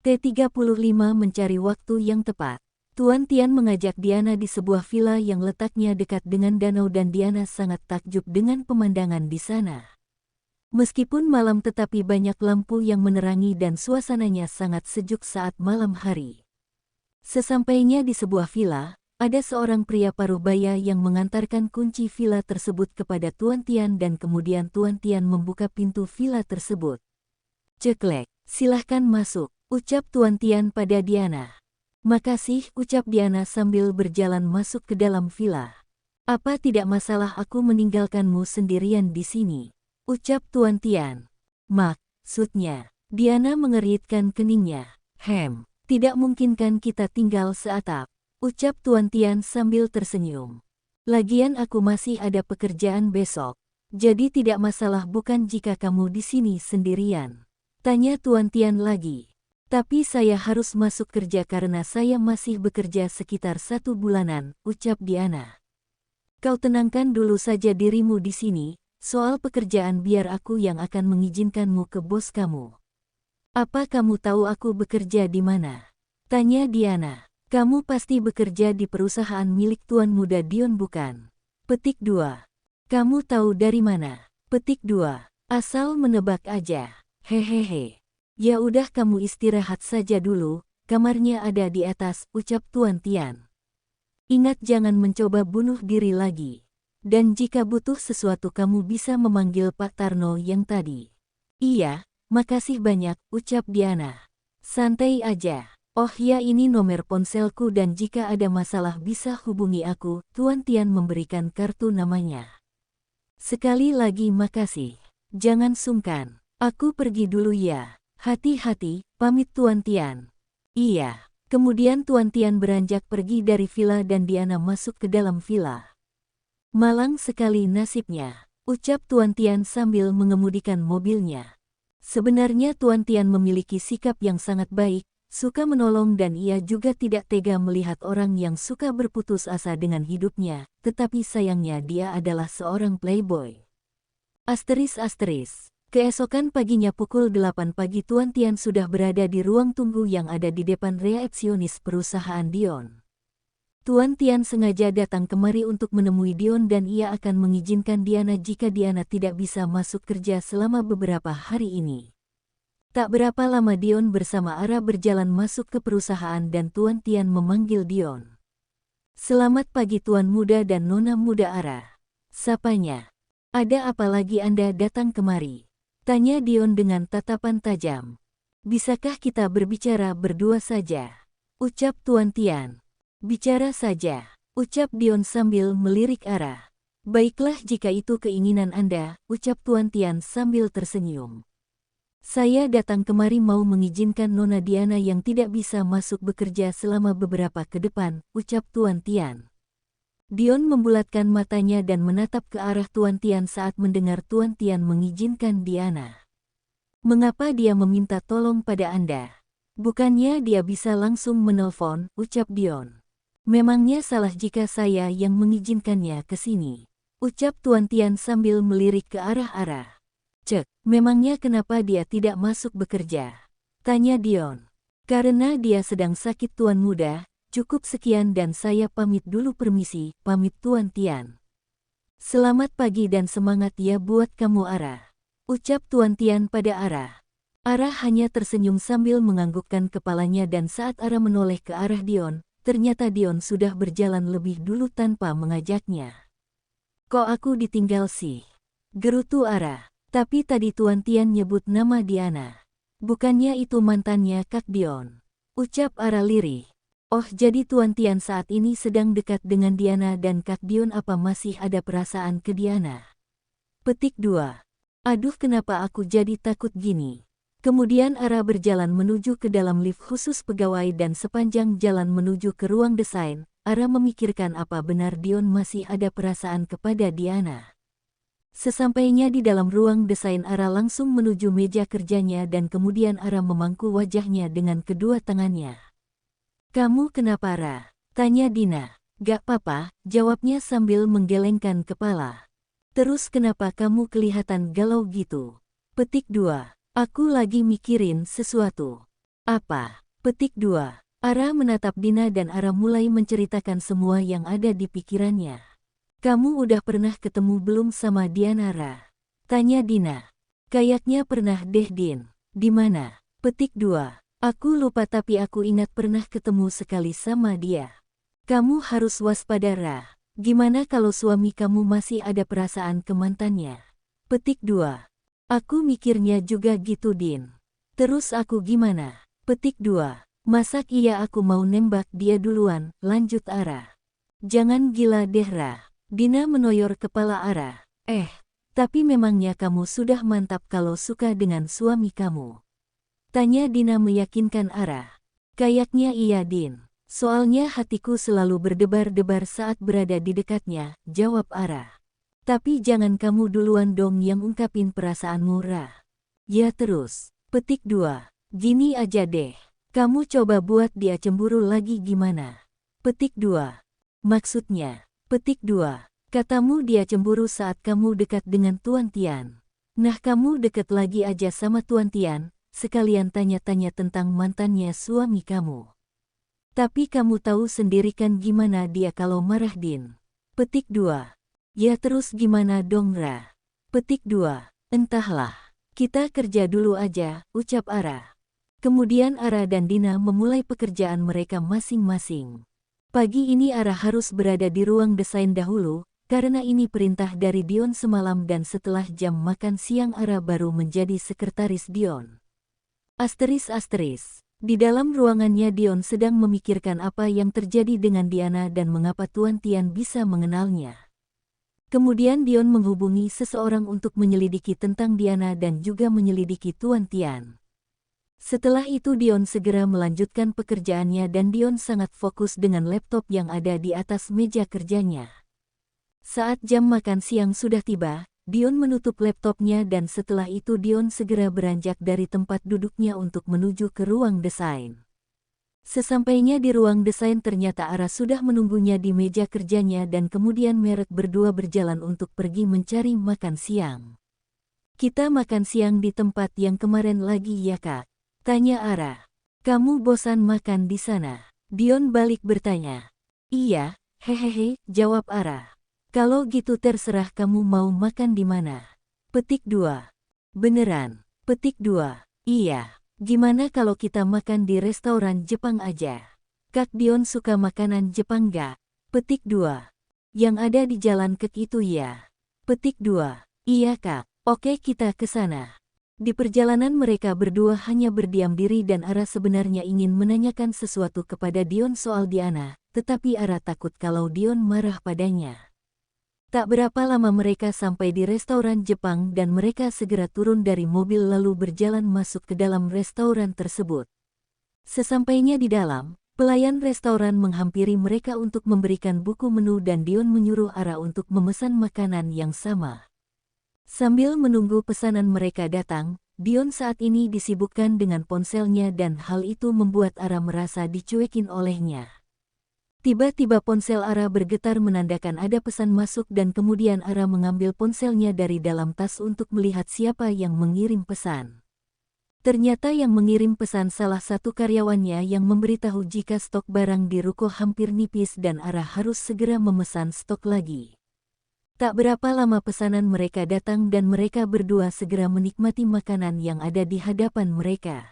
T35 mencari waktu yang tepat. Tuan Tian mengajak Diana di sebuah villa yang letaknya dekat dengan danau dan Diana sangat takjub dengan pemandangan di sana. Meskipun malam tetapi banyak lampu yang menerangi dan suasananya sangat sejuk saat malam hari. Sesampainya di sebuah villa, ada seorang pria paruh baya yang mengantarkan kunci villa tersebut kepada Tuan Tian dan kemudian Tuan Tian membuka pintu villa tersebut. "Ceklek, silahkan masuk," ucap Tuan Tian pada Diana. "Makasih," ucap Diana sambil berjalan masuk ke dalam villa. "Apa tidak masalah aku meninggalkanmu sendirian di sini?" ucap Tuan Tian. "Maksudnya?" Diana mengeritkan keningnya. Tidak mungkin kan kita tinggal seatap," ucap Tuan Tian sambil tersenyum. "Lagian aku masih ada pekerjaan besok, jadi tidak masalah bukan jika kamu di sini sendirian?" tanya Tuan Tian lagi. "Tapi saya harus masuk kerja karena saya masih bekerja sekitar 1 bulanan, ucap Diana. "Kau tenangkan dulu saja dirimu di sini, soal pekerjaan biar aku yang akan mengizinkanmu ke bos kamu." "Apa kamu tahu aku bekerja di mana?" tanya Diana. "Kamu pasti bekerja di perusahaan milik Tuan Muda Dion bukan?" Petik 2. "Kamu tahu dari mana?" Petik 2. "Asal menebak aja. Hehehe." "Ya udah kamu istirahat saja dulu, kamarnya ada di atas," ucap Tuan Tian. "Ingat jangan mencoba bunuh diri lagi. Dan jika butuh sesuatu kamu bisa memanggil Pak Tarno yang tadi." "Iya, makasih banyak," ucap Diana. "Santai aja. Oh ya ini nomor ponselku dan jika ada masalah bisa hubungi aku." Tuan Tian memberikan kartu namanya. "Sekali lagi makasih. Jangan sungkan. Aku pergi dulu ya. Hati-hati," pamit Tuan Tian. "Iya." Kemudian Tuan Tian beranjak pergi dari villa dan Diana masuk ke dalam villa. "Malang sekali nasibnya," ucap Tuan Tian sambil mengemudikan mobilnya. Sebenarnya Tuan Tian memiliki sikap yang sangat baik, suka menolong dan ia juga tidak tega melihat orang yang suka berputus asa dengan hidupnya, tetapi sayangnya dia adalah seorang playboy. *****. Keesokan paginya pukul 8 pagi Tuan Tian sudah berada di ruang tunggu yang ada di depan resepsionis perusahaan Dion. Tuan Tian sengaja datang kemari untuk menemui Dion dan ia akan mengizinkan Diana jika Diana tidak bisa masuk kerja selama beberapa hari ini. Tak berapa lama Dion bersama Ara berjalan masuk ke perusahaan dan Tuan Tian memanggil Dion. "Selamat pagi Tuan Muda dan Nona Muda Ara," sapanya. "Ada apa lagi Anda datang kemari?" tanya Dion dengan tatapan tajam. "Bisakah kita berbicara berdua saja?" ucap Tuan Tian. "Bicara saja," ucap Dion sambil melirik Ara. "Baiklah jika itu keinginan Anda," ucap Tuan Tian sambil tersenyum. "Saya datang kemari mau mengizinkan Nona Diana yang tidak bisa masuk bekerja selama beberapa ke depan," ucap Tuan Tian. Dion membulatkan matanya dan menatap ke arah Tuan Tian saat mendengar Tuan Tian mengizinkan Diana. "Mengapa dia meminta tolong pada Anda? Bukannya dia bisa langsung menelpon," ucap Dion. "Memangnya salah jika saya yang mengizinkannya ke sini?" ucap Tuan Tian sambil melirik ke arah Ara. Memangnya kenapa dia tidak masuk bekerja?" tanya Dion. "Karena dia sedang sakit Tuan Muda. Cukup sekian dan saya pamit dulu permisi," pamit Tuan Tian. "Selamat pagi dan semangat ya buat kamu Ara," ucap Tuan Tian pada Ara. Ara hanya tersenyum sambil menganggukkan kepalanya dan saat Ara menoleh ke arah Dion, ternyata Dion sudah berjalan lebih dulu tanpa mengajaknya. "Kok aku ditinggal sih?" gerutu Ara. "Tapi tadi Tuan Tian nyebut nama Diana. Bukannya itu mantannya Kak Dion?" ucap Ara lirih. "Oh jadi Tuan Tian saat ini sedang dekat dengan Diana dan Kak Dion apa masih ada perasaan ke Diana?" Petik 2. "Aduh kenapa aku jadi takut gini?" Kemudian Ara berjalan menuju ke dalam lift khusus pegawai dan sepanjang jalan menuju ke ruang desain, Ara memikirkan apa benar Dion masih ada perasaan kepada Diana. Sesampainya di dalam ruang desain Ara langsung menuju meja kerjanya dan kemudian Ara memangku wajahnya dengan kedua tangannya. "Kamu kenapa Ra?" tanya Dina. "Gak apa-apa," jawabnya sambil menggelengkan kepala. "Terus kenapa kamu kelihatan galau gitu?" Petik 2. "Aku lagi mikirin sesuatu." Apa? Petik 2. Ara menatap Dina dan Ara mulai menceritakan semua yang ada di pikirannya. Kamu udah pernah ketemu belum sama Diana, Ra? Tanya Dina. Kayaknya pernah deh, Din. Di mana? Petik 2. Aku lupa tapi aku ingat pernah ketemu sekali sama dia. Kamu harus waspada, Ra. Gimana kalau suami kamu masih ada perasaan ke mantannya? Petik 2. Aku mikirnya juga gitu, Din. Terus aku gimana? Petik 2. Masak iya aku mau nembak dia duluan, lanjut Ara. Jangan gila deh, Ra. Dina menoyor kepala Ara. Tapi memangnya kamu sudah mantap kalau suka dengan suami kamu? Tanya Dina meyakinkan Ara. Kayaknya iya, Din. Soalnya hatiku selalu berdebar-debar saat berada di dekatnya, jawab Ara. Tapi jangan kamu duluan dong yang ungkapin perasaanmu, Ra. Ya terus. Petik 2. Gini aja deh. Kamu coba buat dia cemburu lagi gimana? Petik 2. Maksudnya? Petik 2. Katamu dia cemburu saat kamu dekat dengan Tuan Tian. Nah kamu deket lagi aja sama Tuan Tian, sekalian tanya-tanya tentang mantannya suami kamu. Tapi kamu tahu sendiri kan gimana dia kalau marah, Din. Petik 2. Ya terus gimana dong, Ra? Petik 2. Entahlah. Kita kerja dulu aja, ucap Ara. Kemudian Ara dan Dina memulai pekerjaan mereka masing-masing. Pagi ini Ara harus berada di ruang desain dahulu, karena ini perintah dari Dion semalam dan setelah jam makan siang Ara baru menjadi sekretaris Dion. Asteris. Di dalam ruangannya Dion sedang memikirkan apa yang terjadi dengan Diana dan mengapa Tuan Tian bisa mengenalnya. Kemudian Dion menghubungi seseorang untuk menyelidiki tentang Diana dan juga menyelidiki Tuan Tian. Setelah itu Dion segera melanjutkan pekerjaannya dan Dion sangat fokus dengan laptop yang ada di atas meja kerjanya. Saat jam makan siang sudah tiba, Dion menutup laptopnya dan setelah itu Dion segera beranjak dari tempat duduknya untuk menuju ke ruang desain. Sesampainya di ruang desain ternyata Ara sudah menunggunya di meja kerjanya dan kemudian mereka berdua berjalan untuk pergi mencari makan siang. Kita makan siang di tempat yang kemarin lagi ya, Kak? Tanya Ara. Kamu bosan makan di sana? Dion balik bertanya. Iya, hehehe, jawab Ara. Kalau gitu terserah kamu mau makan di mana. Petik 2. Beneran. Petik 2. Iya. Gimana kalau kita makan di restoran Jepang aja? Kak Dion suka makanan Jepang gak? Petik 2. Yang ada di jalan Kek itu ya? Petik 2. Iya Kak, oke kita ke sana. Di perjalanan mereka berdua hanya berdiam diri dan Ara sebenarnya ingin menanyakan sesuatu kepada Dion soal Diana, tetapi Ara takut kalau Dion marah padanya. Tak berapa lama mereka sampai di restoran Jepang dan mereka segera turun dari mobil lalu berjalan masuk ke dalam restoran tersebut. Sesampainya di dalam, pelayan restoran menghampiri mereka untuk memberikan buku menu dan Dion menyuruh Ara untuk memesan makanan yang sama. Sambil menunggu pesanan mereka datang, Dion saat ini disibukkan dengan ponselnya dan hal itu membuat Ara merasa dicuekin olehnya. Tiba-tiba ponsel Ara bergetar menandakan ada pesan masuk dan kemudian Ara mengambil ponselnya dari dalam tas untuk melihat siapa yang mengirim pesan. Ternyata yang mengirim pesan salah satu karyawannya yang memberitahu jika stok barang di ruko hampir nipis dan Ara harus segera memesan stok lagi. Tak berapa lama pesanan mereka datang dan mereka berdua segera menikmati makanan yang ada di hadapan mereka.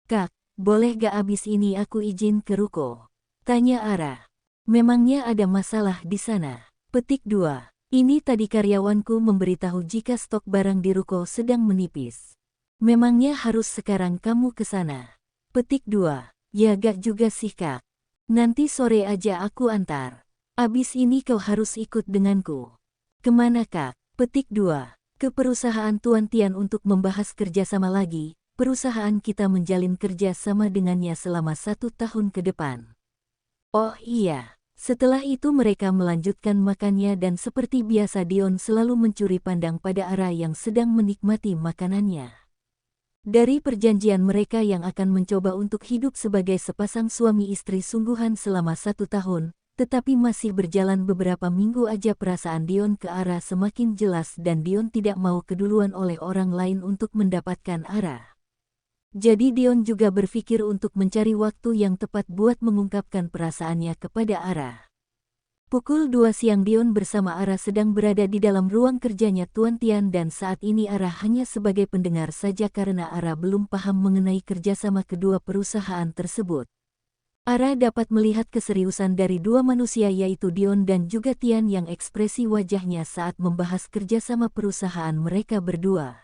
Kak, boleh gak abis ini aku izin ke ruko? Tanya Ara. Memangnya ada masalah di sana? Petik 2. Ini tadi karyawanku memberitahu jika stok barang di ruko sedang menipis. Memangnya harus sekarang kamu ke sana? Petik 2. Ya gak juga sih Kak. Nanti sore aja aku antar. Abis ini kau harus ikut denganku. Kemana Kak? Petik 2. Ke perusahaan Tuan Tian untuk membahas kerjasama lagi. Perusahaan kita menjalin kerjasama dengannya selama 1 tahun ke depan. Oh iya, setelah itu mereka melanjutkan makannya dan seperti biasa Dion selalu mencuri pandang pada Ara yang sedang menikmati makanannya. Dari perjanjian mereka yang akan mencoba untuk hidup sebagai sepasang suami istri sungguhan selama 1 tahun, tetapi masih berjalan beberapa minggu aja perasaan Dion ke Ara semakin jelas dan Dion tidak mau keduluan oleh orang lain untuk mendapatkan Ara. Jadi Dion juga berpikir untuk mencari waktu yang tepat buat mengungkapkan perasaannya kepada Ara. Pukul 2 siang Dion bersama Ara sedang berada di dalam ruang kerjanya Tuan Tian dan saat ini Ara hanya sebagai pendengar saja karena Ara belum paham mengenai kerjasama kedua perusahaan tersebut. Ara dapat melihat keseriusan dari dua manusia yaitu Dion dan juga Tian yang ekspresi wajahnya saat membahas kerjasama perusahaan mereka berdua.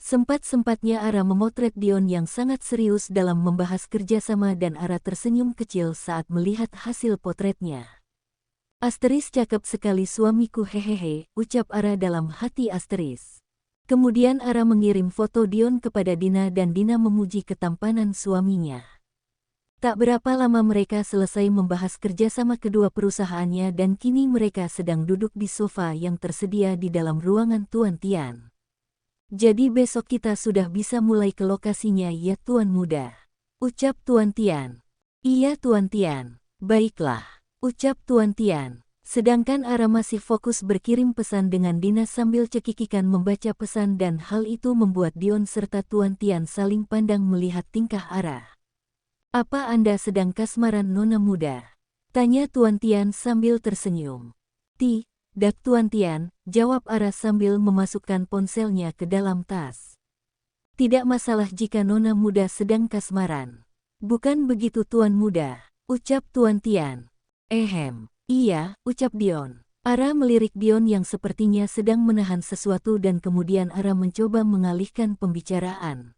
Sempat-sempatnya Ara memotret Dion yang sangat serius dalam membahas kerjasama dan Ara tersenyum kecil saat melihat hasil potretnya. Asteris cakep sekali suamiku hehehe, ucap Ara dalam hati Asteris. Kemudian Ara mengirim foto Dion kepada Dina dan Dina memuji ketampanan suaminya. Tak berapa lama mereka selesai membahas kerjasama kedua perusahaannya dan kini mereka sedang duduk di sofa yang tersedia di dalam ruangan Tuan Tian. Jadi besok kita sudah bisa mulai ke lokasinya ya Tuan Muda, ucap Tuan Tian. Iya Tuan Tian, baiklah, ucap Tuan Tian. Sedangkan Ara masih fokus berkirim pesan dengan Dina sambil cekikikan membaca pesan dan hal itu membuat Dion serta Tuan Tian saling pandang melihat tingkah Ara. Apa Anda sedang kasmaran Nona Muda? Tanya Tuan Tian sambil tersenyum. Dak Tuan Tian, jawab Ara sambil memasukkan ponselnya ke dalam tas. Tidak masalah jika Nona Muda sedang kasmaran. Bukan begitu Tuan Muda, ucap Tuan Tian. Iya, ucap Dion. Ara melirik Dion yang sepertinya sedang menahan sesuatu dan kemudian Ara mencoba mengalihkan pembicaraan.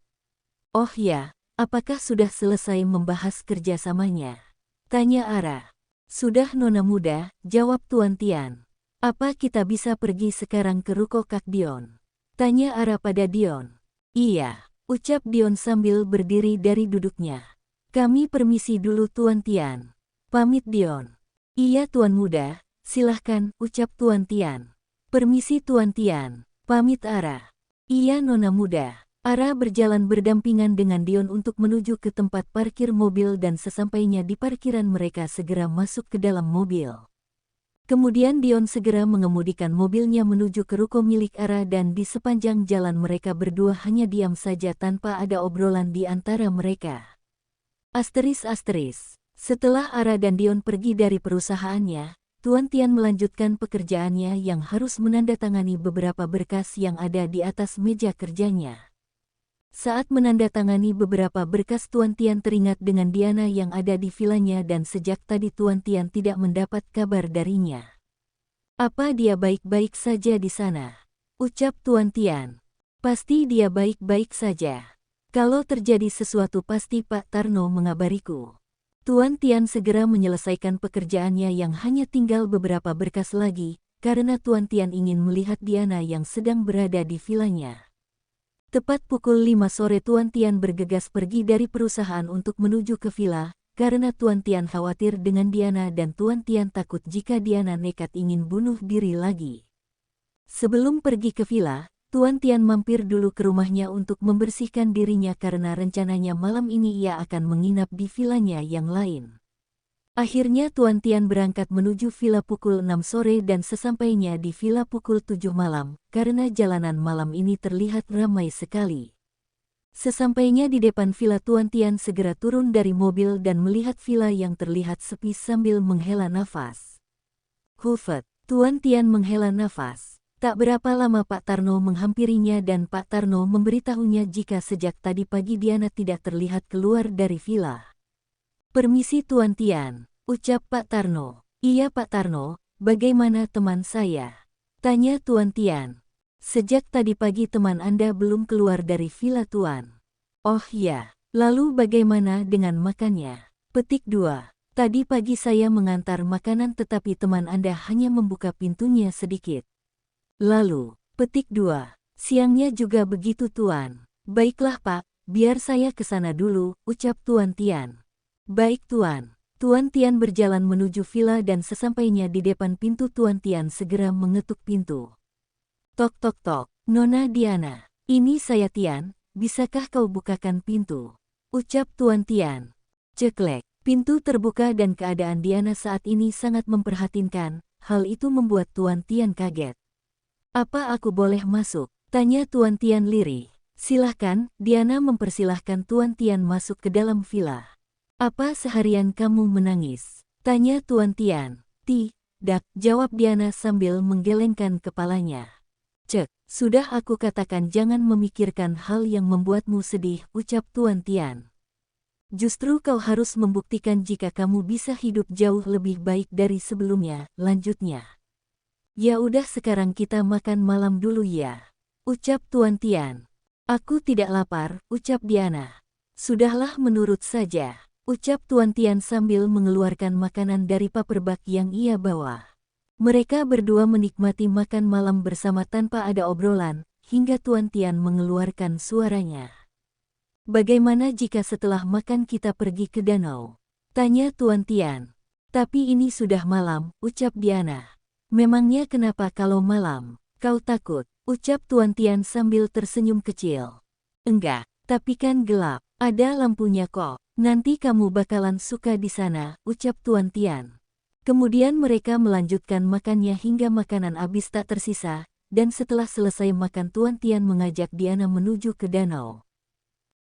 Oh ya, apakah sudah selesai membahas kerjasamanya? Tanya Ara. Sudah Nona Muda, jawab Tuan Tian. Apa kita bisa pergi sekarang ke ruko Kak Dion? Tanya Ara pada Dion. Iya, ucap Dion sambil berdiri dari duduknya. Kami permisi dulu Tuan Tian. Pamit Dion. Iya Tuan Muda, silahkan, ucap Tuan Tian. Permisi Tuan Tian. Pamit Ara. Iya Nona Muda. Ara berjalan berdampingan dengan Dion untuk menuju ke tempat parkir mobil dan sesampainya di parkiran mereka segera masuk ke dalam mobil. Kemudian Dion segera mengemudikan mobilnya menuju ke ruko milik Ara dan di sepanjang jalan mereka berdua hanya diam saja tanpa ada obrolan di antara mereka. Asteris. Setelah Ara dan Dion pergi dari perusahaannya, Tuan Tian melanjutkan pekerjaannya yang harus menandatangani beberapa berkas yang ada di atas meja kerjanya. Saat menandatangani beberapa berkas Tuan Tian teringat dengan Diana yang ada di vilanya dan sejak tadi Tuan Tian tidak mendapat kabar darinya. Apa dia baik-baik saja di sana? Ucap Tuan Tian. Pasti dia baik-baik saja. Kalau terjadi sesuatu pasti Pak Tarno mengabariku. Tuan Tian segera menyelesaikan pekerjaannya yang hanya tinggal beberapa berkas lagi, karena Tuan Tian ingin melihat Diana yang sedang berada di vilanya. Tepat pukul 5 sore Tuan Tian bergegas pergi dari perusahaan untuk menuju ke villa, karena Tuan Tian khawatir dengan Diana dan Tuan Tian takut jika Diana nekat ingin bunuh diri lagi. Sebelum pergi ke villa, Tuan Tian mampir dulu ke rumahnya untuk membersihkan dirinya karena rencananya malam ini ia akan menginap di villanya yang lain. Akhirnya Tuan Tian berangkat menuju villa pukul 6 sore dan sesampainya di villa pukul 7 malam, karena jalanan malam ini terlihat ramai sekali. Sesampainya di depan villa Tuan Tian segera turun dari mobil dan melihat villa yang terlihat sepi sambil menghela nafas. Hufet, Tuan Tian menghela nafas. Tak berapa lama Pak Tarno menghampirinya dan Pak Tarno memberitahunya jika sejak tadi pagi Diana tidak terlihat keluar dari villa. Permisi Tuan Tian, ucap Pak Tarno. Iya Pak Tarno, bagaimana teman saya? Tanya Tuan Tian. Sejak tadi pagi teman Anda belum keluar dari villa Tuan. Oh ya, lalu bagaimana dengan makannya? Petik 2. Tadi pagi saya mengantar makanan tetapi teman Anda hanya membuka pintunya sedikit. Lalu, petik 2. Siangnya juga begitu Tuan. Baiklah Pak, biar saya ke sana dulu, ucap Tuan Tian. Baik Tuan. Tuan Tian berjalan menuju villa dan sesampainya di depan pintu Tuan Tian segera mengetuk pintu. Tok tok tok, Nona Diana. Ini saya Tian, bisakah kau bukakan pintu? Ucap Tuan Tian. Ceklek, pintu terbuka dan keadaan Diana saat ini sangat memprihatinkan, hal itu membuat Tuan Tian kaget. Apa aku boleh masuk? Tanya Tuan Tian lirih. Silahkan, Diana mempersilahkan Tuan Tian masuk ke dalam villa. Apa seharian kamu menangis? Tanya Tuan Tian. Tidak, jawab Diana sambil menggelengkan kepalanya. Cek, sudah aku katakan jangan memikirkan hal yang membuatmu sedih, ucap Tuan Tian. Justru kau harus membuktikan jika kamu bisa hidup jauh lebih baik dari sebelumnya, lanjutnya. Ya udah sekarang kita makan malam dulu ya, ucap Tuan Tian. Aku tidak lapar, ucap Diana. Sudahlah menurut saja, ucap Tuan Tian sambil mengeluarkan makanan dari paperbak yang ia bawa. Mereka berdua menikmati makan malam bersama tanpa ada obrolan, hingga Tuan Tian mengeluarkan suaranya. Bagaimana jika setelah makan kita pergi ke danau? Tanya Tuan Tian. Tapi ini sudah malam, ucap Diana. Memangnya kenapa kalau malam? Kau takut? Ucap Tuan Tian sambil tersenyum kecil. Enggak, tapi kan gelap. Ada lampunya kok. Nanti kamu bakalan suka di sana, ucap Tuan Tian. Kemudian mereka melanjutkan makannya hingga makanan habis tak tersisa, dan setelah selesai makan Tuan Tian mengajak Diana menuju ke danau.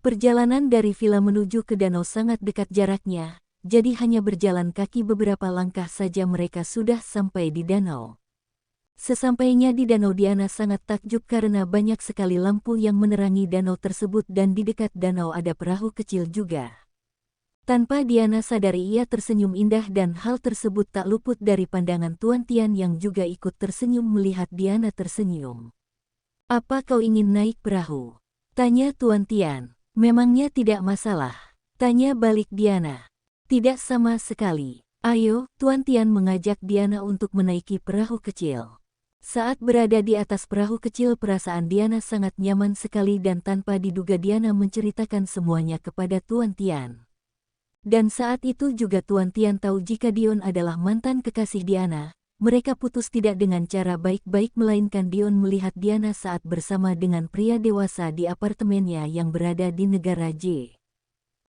Perjalanan dari villa menuju ke danau sangat dekat jaraknya, jadi hanya berjalan kaki beberapa langkah saja mereka sudah sampai di danau. Sesampainya di danau Diana sangat takjub karena banyak sekali lampu yang menerangi danau tersebut dan di dekat danau ada perahu kecil juga. Tanpa Diana sadari ia tersenyum indah dan hal tersebut tak luput dari pandangan Tuan Tian yang juga ikut tersenyum melihat Diana tersenyum. Apa kau ingin naik perahu? Tanya Tuan Tian. Memangnya tidak masalah? Tanya balik Diana. Tidak sama sekali. Ayo, Tuan Tian mengajak Diana untuk menaiki perahu kecil. Saat berada di atas perahu kecil perasaan Diana sangat nyaman sekali dan tanpa diduga Diana menceritakan semuanya kepada Tuan Tian. Dan saat itu juga Tuan Tian tahu jika Dion adalah mantan kekasih Diana. Mereka putus tidak dengan cara baik-baik melainkan Dion melihat Diana saat bersama dengan pria dewasa di apartemennya yang berada di negara J.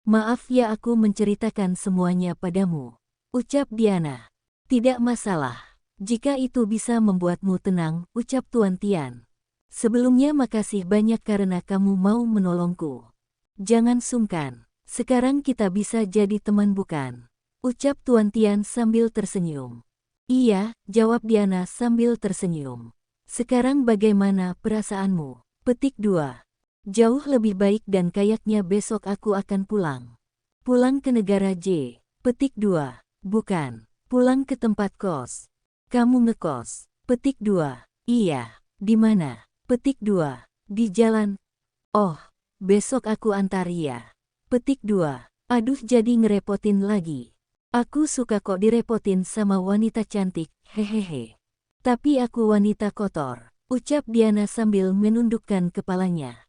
Maaf ya aku menceritakan semuanya padamu, ucap Diana. Tidak masalah. Jika itu bisa membuatmu tenang, ucap Tuan Tian. Sebelumnya makasih banyak karena kamu mau menolongku. Jangan sungkan, sekarang kita bisa jadi teman bukan? Ucap Tuan Tian sambil tersenyum. Iya, jawab Diana sambil tersenyum. Sekarang bagaimana perasaanmu? Petik 2. Jauh lebih baik dan kayaknya besok aku akan pulang. Pulang ke negara J. Petik 2. Bukan, pulang ke tempat kos. Kamu ngekos. Petik 2. Iya. Di mana? Petik 2. Di jalan. Oh, besok aku antar ya. Petik 2. Aduh jadi ngerepotin lagi. Aku suka kok direpotin sama wanita cantik, hehehe. Tapi aku wanita kotor, ucap Diana sambil menundukkan kepalanya.